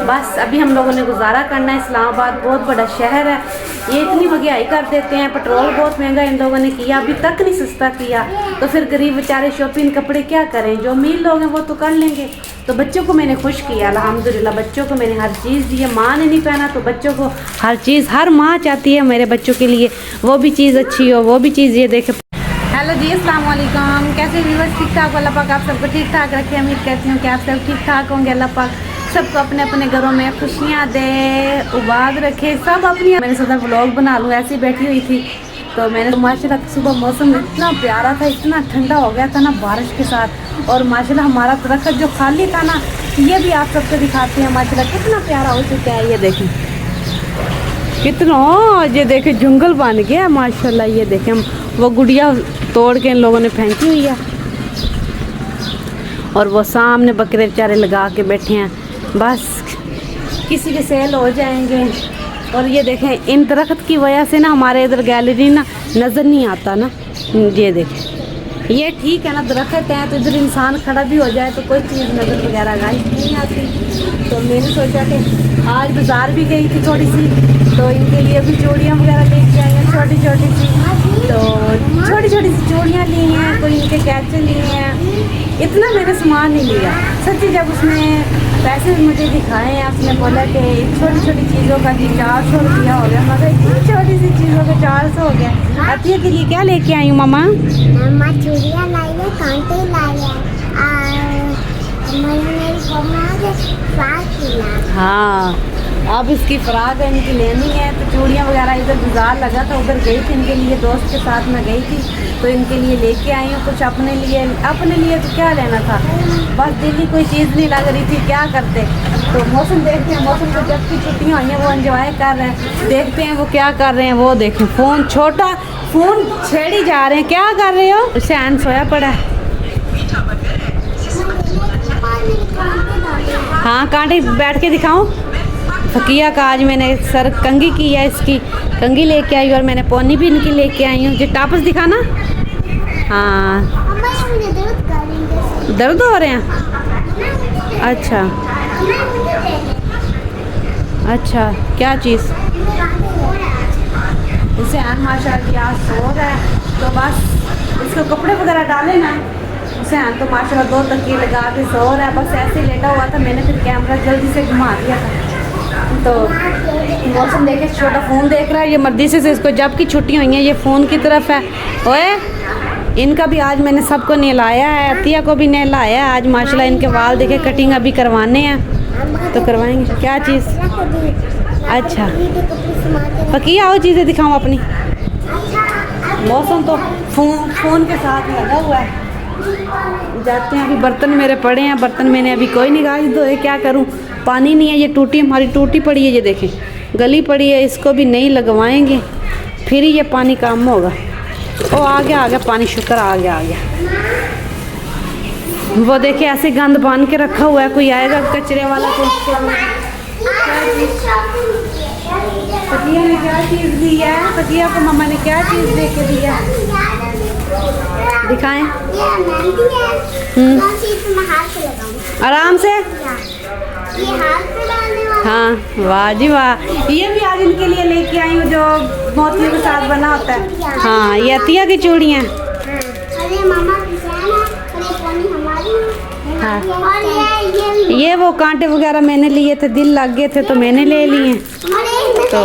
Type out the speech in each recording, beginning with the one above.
बस अभी हम लोगों ने गुजारा करना है। इस्लामाबाद बहुत बड़ा शहर है, ये इतनी महंगाई कर देते हैं, पेट्रोल बहुत महंगा इन लोगों ने किया, अभी तक नहीं सस्ता किया। तो फिर गरीब बेचारे शॉपिंग कपड़े क्या करें, जो अमीर लोग हैं वो तो कर लेंगे। तो बच्चों को मैंने खुश किया अल्हम्दुलिल्लाह, बच्चों को मैंने हर चीज़ दी है। माँ ने नहीं पहना तो बच्चों को हर चीज़, हर माँ चाहती है मेरे बच्चों के लिए वो भी चीज़ अच्छी हो, वो भी चीज़ ये देखे। हेलो जी, अस्सलाम वालेकुम, कैसे व्यूअर्स, ठीक ठाक? अल्लाह पाक आप सबको ठीक ठाक रखे। उम्मीद करती हूँ कि आप सब ठीक ठाक होंगे। अल्लाह पाक सबको अपने अपने घरों में खुशियाँ दे, उबाद रखे सब अपनी। मैंने सोचा व्लॉग बना लूँ, ऐसी बैठी हुई थी तो मैंने माशाल्लाह सुबह मौसम इतना प्यारा था, इतना ठंडा हो गया था ना बारिश के साथ। और माशाल्लाह हमारा दरख्त जो खाली था ना, ये भी आप सबको दिखाते हैं माशाल्लाह कितना प्यारा हो चुका है। ये देखें कितना, ये देखें जंगल बन गया माशाल्लाह। ये देखें वो गुड़िया तोड़ के इन लोगों ने फेंकी हुई है और वो सामने बकरे बेचारे लगा के बैठे हैं, बस किसी के सेल हो जाएंगे। और ये देखें इन दरख्त की वजह से ना हमारे इधर गैलरी ना नज़र नहीं आता ना। ये देखें, ये ठीक है ना, दरख्त है तो इधर इंसान खड़ा भी हो जाए तो कोई चीज़ नज़र वगैरह गाइस नहीं आती। तो मैंने सोचा कि आज बाज़ार भी गई थी थोड़ी सी, तो इनके लिए भी चूड़ियाँ वगैरह लेके आई हैं छोटी छोटी सी। तो छोटी छोटी सी चूड़ियाँ ली हैं, कोई इनके कैचे लिए हैं। इतना मैंने सामान नहीं लिया सच्ची। जब उसने पैसे मुझे दिखाए हैं, आपने बोला कि छोटी छोटी चीज़ों का जी 400 रुपया हो गया, मगर इतनी छोटी सी चीज़ों का 400 हो गया। अतिया के लिए क्या लेके आई हूँ मामा? मामा चूड़ियाँ लाई है, कांटे लाई है, हाँ, अब इसकी फ़्राक है, इनकी लेनी है। तो चूड़ियाँ वगैरह इधर बाजार लगा था, उधर गई थी इनके लिए, दोस्त के साथ में गई थी तो इनके लिए लेके आई हूँ। कुछ अपने लिए तो क्या लेना था, बस दिल की कोई चीज़ नहीं लग रही थी, क्या करते। तो मौसम देखते हैं, मौसम को जब की छुट्टियाँ हुई हैं वो एंजॉय कर रहे हैं, देखते हैं वो क्या कर रहे हैं। वो देखें फ़ोन, छोटा फ़ोन छेड़ी जा रहे हैं, क्या कर रहे हो? शैन सोया पड़ा है। हाँ कांटे बैठ के दिखाऊं? फकिया का आज मैंने सर कंगी की है, इसकी कंगी लेके आई और मैंने पोनी भी इनकी लेके आई हूँ। जो टापस दिखाना। हाँ दर्द हो रहे हैं, अच्छा अच्छा, क्या चीज़? इसे आन माशाल्लाह आज सो रहा है तो बस इसको कपड़े वगैरह डाले ना। हुसैन तो माशाल्लाह 2 तकिए लगा के सो रहा है, बस ऐसे ही लेटा हुआ था। मैंने फिर कैमरा जल्दी से घुमा दिया था। तो मौसम देखे, छोटा फ़ोन देख रहा है ये मर्दी से इसको जब की छुट्टियाँ हुई हैं ये फ़ोन की तरफ है। ओए इनका भी आज मैंने सबको नहलाया है, अतिया को भी नहलाया है आज माशाल्लाह। इनके बाल देखे कटिंग अभी करवाने हैं तो करवाएंगे। क्या चीज़? अच्छा फकिया आओ चीज़ें दिखाऊँ अपनी। मौसम तो फ़ोन के साथ लगा हुआ है। जाते हैं, अभी बर्तन मेरे पड़े हैं, बर्तन मैंने अभी कोई नहीं गाज धोए, क्या करूं, पानी नहीं है। ये टूटी हमारी टूटी पड़ी है, ये देखें गली पड़ी है, इसको भी नहीं लगवाएंगे फिर ही ये पानी काम होगा। ओ आ गया पानी, शुक्र आ गया। वो देखिए ऐसे गंद बांध के रखा हुआ है, कोई आएगा कचरे वाला तो फतिया ने क्या चीज़ दी है? फतिया को मम्मा ने क्या चीज़ दे के दिया, दिखाएं। आराम से, हाँ वाह जी वाह। ये भी आज इनके लिए लेके आई हूँ जो मोतियों के साथ बना होता है। हाँ ये अतिया की चूड़ियाँ। हाँ ये वो कांटे वगैरह मैंने लिए थे, दिल लग गए थे तो मैंने ले लिए। तो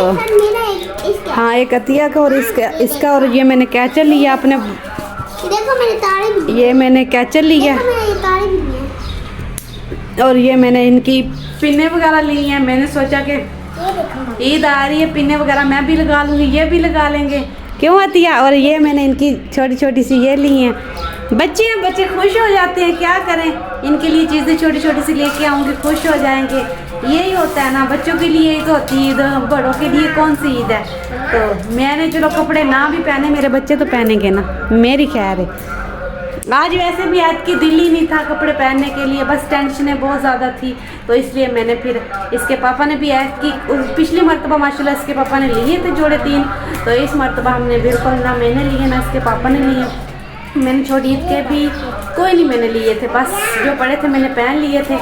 हाँ एक अतिया का और इसका और ये मैंने कैचर लिया अपने। देखो मैंने तारे भी, ये मैंने कैचर लिया और ये मैंने इनकी पिन्ने वगैरह ली हैं। मैंने सोचा कि ईद आ रही है, पिन्ने वगैरह मैं भी लगा लूँगी, ये भी लगा लेंगे, क्यों अतिया। और ये मैंने इनकी छोटी छोटी सी ये ली हैं। बच्चे खुश हो जाते हैं, क्या करें, इनके लिए चीज़ें छोटी छोटी सी लेके आऊँगी, खुश हो जाएंगे। यही होता है ना, बच्चों के लिए ईद होती है, ईद बड़ों के लिए कौन सी ईद है। तो मैंने चलो कपड़े ना भी पहने, मेरे बच्चे तो पहनेंगे ना, मेरी खैर है। आज वैसे भी आज की दिल ही नहीं था कपड़े पहनने के लिए, बस टेंशनें बहुत ज़्यादा थी तो इसलिए मैंने फिर इसके पापा ने भी ऐड की। पिछली मरतबा माशाल्लाह इसके पापा ने लिए थे जोड़े 3, तो इस मरतबा हमने बिल्कुल ना मैंने लिए ना इसके पापा ने लिए। मैंने छोटी ईद के भी कोई नहीं मैंने लिए थे, बस जो पड़े थे मैंने पहन लिए थे।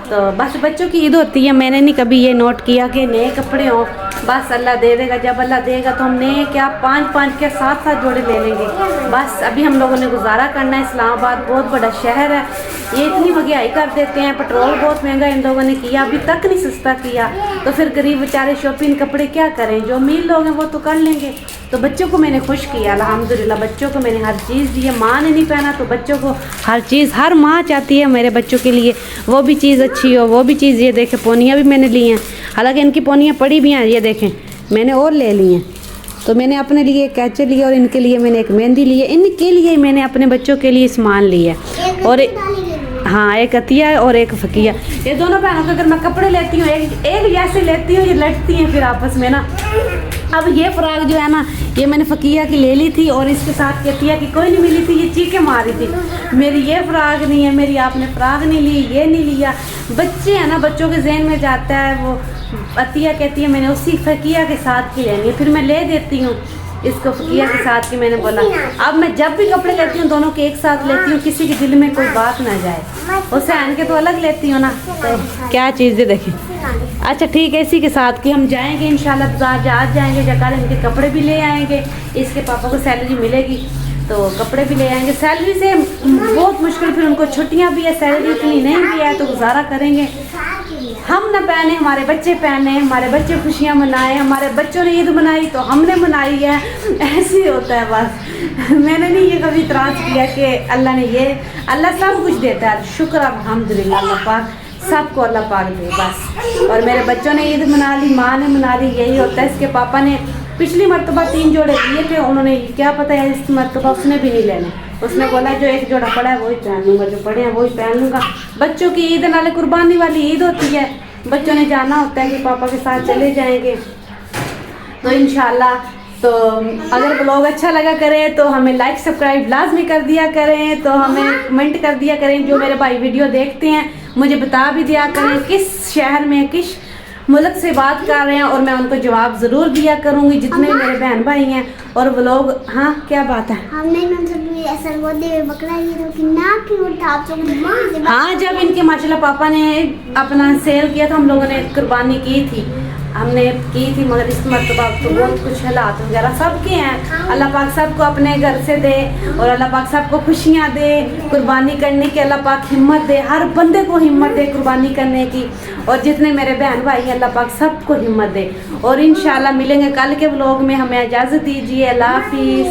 तो बस बच्चों की ईद होती है, मैंने नहीं कभी ये नोट किया कि नए कपड़े हों, बस अल्लाह दे देगा, जब अल्लाह देगा तो हम नए क्या 5-5 के 7-7 जोड़े ले लेंगे। बस अभी हम लोगों ने गुजारा करना है। इस्लामाबाद बहुत बड़ा शहर है, ये इतनी महंगाई कर देते हैं, पेट्रोल बहुत महंगा इन लोगों ने किया, अभी तक नहीं सस्ता किया, तो फिर गरीब बेचारे शॉपिंग कपड़े क्या करें, जो अमीर लोग हैं वो तो कर लेंगे। तो बच्चों को मैंने खुश किया अल्हम्दुलिल्लाह, बच्चों को मैंने हर चीज़ दी है। माँ ने नहीं पहना तो बच्चों को हर चीज़, हर माँ चाहती है मेरे बच्चों के लिए वो भी चीज़ अच्छी हो, वो भी चीज़। ये देखें पोनियाँ भी मैंने ली हैं, हालांकि इनकी पोनियाँ पड़ी भी हैं, ये देखें मैंने और ले ली हैं। तो मैंने अपने लिए एक कैचर लिया और इनके लिए मैंने एक मेहंदी ली है, इनके लिए मैंने अपने बच्चों के लिए सामान लिया है। और हाँ, एक अतिया और एक फ़किया, ये दोनों बहनों को अगर मैं कपड़े लेती हूँ एक जैसे लेती हूँ, ये लड़ती हैं फिर आपस में ना। अब ये फ्राक जो है ना, ये मैंने फ़किया की ले ली थी और इसके साथ अतिया की कोई नहीं मिली थी, ये चीखें मारी थी मेरी ये फ्राक नहीं है, मेरी आपने फ्राक नहीं ली, ये नहीं लिया। बच्चे हैं ना, बच्चों के जहन में जाता है वो। अतिया कहती है मैंने उसी फ़किया के साथ की लेनी है, फिर मैं ले देती हूँ इसको फ़किया के साथ की। मैंने बोला अब मैं जब भी कपड़े लेती हूँ दोनों के एक साथ लेती हूँ, किसी के दिल में कोई बात ना जाए। हुसैन के तो अलग लेती हूँ ना, तो क्या चीज़ें देखें। अच्छा ठीक है, इसी के साथ कि हम जाएंगे इंशाल्लाह बाजार, आज जाएंगे जकाल, इनके कपड़े भी ले आएंगे, इसके पापा को सैलरी मिलेगी तो कपड़े भी ले आएंगे। सैलरी से बहुत मुश्किल, फिर उनको छुट्टियाँ भी है, सैलरी इतनी नहीं भी है तो गुजारा करेंगे। हम ना पहने, हमारे बच्चे पहने, हमारे बच्चे खुशियाँ मनाए, हमारे बच्चों ने ईद मनाई तो हमने मनाई है, ऐसे ही होता है बस। मैंने नहीं ये कभी इतराज़ किया कि अल्लाह ने ये, अल्लाह सब कुछ देता है, शुक्र अल्हम्दुलिल्लाह, अल्लाह पाक सबको अल्लाह पाक दे बस। और मेरे बच्चों ने ईद मना ली, माँ ने मना ली, यही होता है। इसके पापा ने पिछली मरतबा 3 जोड़े लिए थे, उन्होंने क्या पता है इस मरतबा उसने भी नहीं लेने, उसने बोला जो एक जोड़ा पड़ा है वही पहन लूँगा, जो पड़े हैं वही पहन लूँगा। बच्चों की ईद नाले कुर्बानी वाली ईद होती है, बच्चों ने जाना होता है कि पापा के साथ चले जाएंगे। तो इंशाल्लाह, तो अगर ब्लॉग अच्छा लगा करें तो हमें लाइक सब्सक्राइब लाजमी कर दिया करें, तो हमें कमेंट कर दिया करें। जो मेरे भाई वीडियो देखते हैं मुझे बता भी दिया करें किस शहर में किस मुल्क से बात कर रहे हैं, और मैं उनको जवाब ज़रूर दिया करूँगी जितने भी मेरे बहन भाई हैं। और व्लॉग, हाँ क्या बात है, हमने बकरा हाँ जब इनके माशाल्लाह पापा ने अपना सेल किया था, हम लोगों ने कुर्बानी की थी, हमने की थी, मगर इस मरतबा तो बहुत कुछ हालात वगैरह सबके हैं। अल्लाह पाक सबको अपने घर से दे और अल्लाह पाक सबको खुशियाँ दे, कुर्बानी करने की अल्लाह पाक हिम्मत दे, हर बंदे को हिम्मत दे कुर्बानी करने की। और जितने मेरे बहन भाई हैं अल्लाह पाक सबको हिम्मत दे। और इंशाल्लाह मिलेंगे कल के व्लॉग में, हमें इजाज़त दीजिए, अल्लाह हाफिज़।